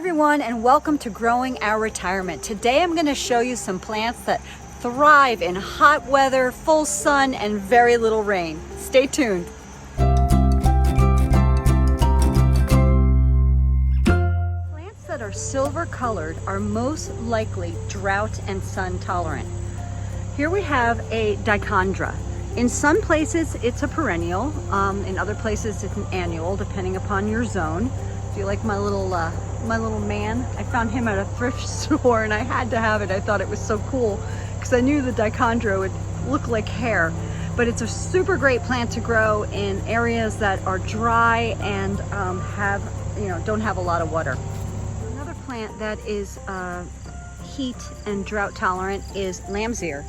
everyone, and welcome to Growing Our Retirement. Today I'm going to show you some plants that thrive in hot weather, full sun, and very little rain. Stay tuned. Plants that are silver colored are most likely drought and sun tolerant. Here we have a dichondra. In some places it's a perennial, in other places it's an annual, depending upon your zone. Do you like my little man? I found him at a thrift store and I had to have it. I thought it was so cool because I knew the dichondra would look like hair. But it's a super great plant to grow in areas that are dry and don't have a lot of water. Another plant that is heat and drought tolerant is lamb's ear.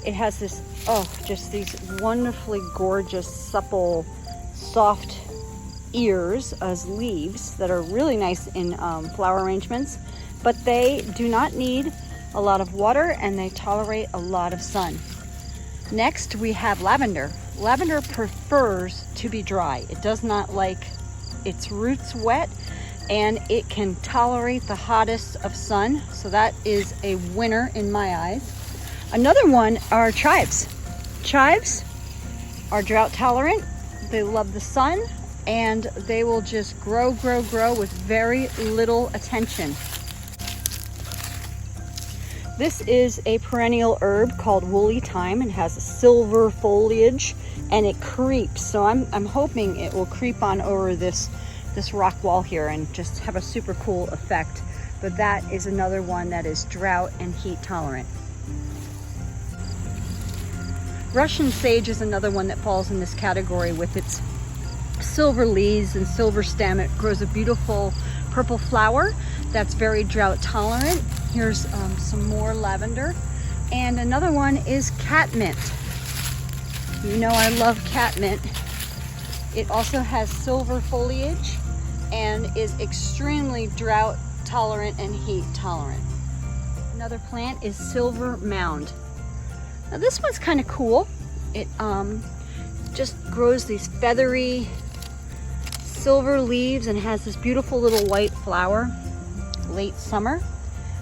It has this, just these wonderfully gorgeous, supple, soft ears as leaves that are really nice in flower arrangements, but they do not need a lot of water and they tolerate a lot of sun. Next, we have lavender. Lavender prefers to be dry. It does not like its roots wet, and it can tolerate the hottest of sun, so that is a winner in my eyes. Another one are chives. Chives are drought tolerant. They love the sun and they will just grow with very little attention. This is a perennial herb called woolly thyme and has silver foliage and it creeps. So I'm hoping it will creep on over this rock wall here and just have a super cool effect. But that is another one that is drought and heat tolerant. Russian sage is another one that falls in this category with its silver leaves and silver stem. It grows a beautiful purple flower that's very drought tolerant. Here's some more lavender. And another one is catmint. You know I love catmint. It also has silver foliage and is extremely drought tolerant and heat tolerant. Another plant is silver mound. Now this one's kind of cool. It just grows these feathery silver leaves and has this beautiful little white flower late summer.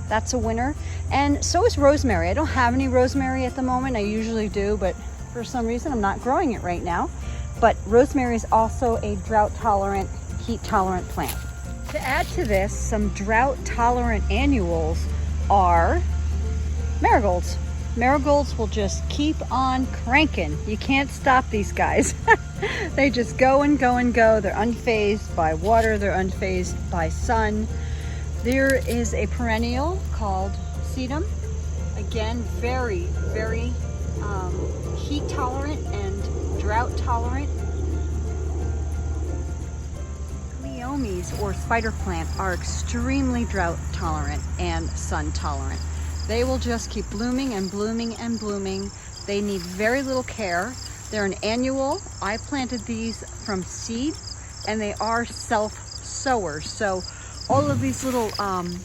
That's a winner. And so is rosemary. I don't have any rosemary at the moment. I usually do, but for some reason I'm not growing it right now. But rosemary is also a drought tolerant, heat tolerant plant. To add to this, some drought tolerant annuals are marigolds. Marigolds will just keep on cranking. You can't stop these guys. They just go and go and go. They're unfazed by water. They're unfazed by sun. There is a perennial called sedum. Again, very, very heat tolerant and drought tolerant. Cleomes or spider plant are extremely drought tolerant and sun tolerant. They will just keep blooming and blooming and blooming. They need very little care. They're an annual. I planted these from seed and they are self-sowers. So all of these little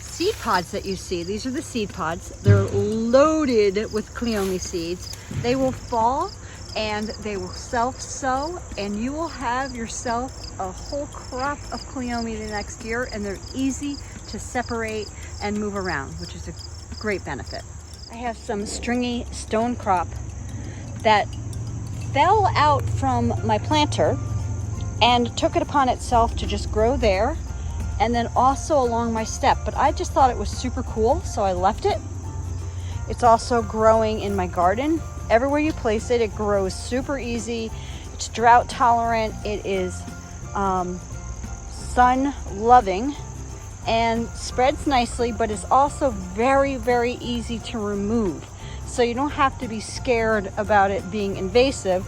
seed pods that you see, these are the seed pods. They're loaded with cleome seeds. They will fall and they will self-sow and you will have yourself a whole crop of cleome the next year, and they're easy to separate and move around, which is a great benefit. I have some stringy stone crop that fell out from my planter and took it upon itself to just grow there and then also along my step, but I just thought it was super cool, so I left it. It's also growing in my garden. Everywhere you place it, it grows super easy. It's drought tolerant. It is sun loving and spreads nicely, but is also very, very easy to remove. So you don't have to be scared about it being invasive,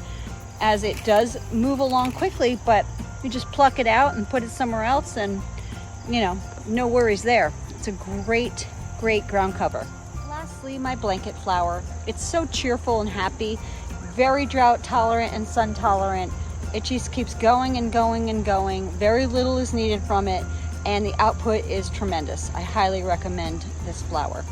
as it does move along quickly, but you just pluck it out and put it somewhere else and, no worries there. It's a great, great ground cover. Lastly, my blanket flower. It's so cheerful and happy, very drought tolerant and sun tolerant. It just keeps going and going and going. Very little is needed from it, and the output is tremendous. I highly recommend this flower.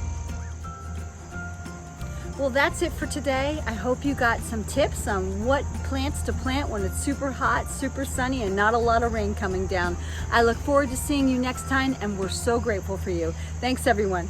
Well, that's it for today. I hope you got some tips on what plants to plant when it's super hot, super sunny, and not a lot of rain coming down. I look forward to seeing you next time, and we're so grateful for you. Thanks, everyone.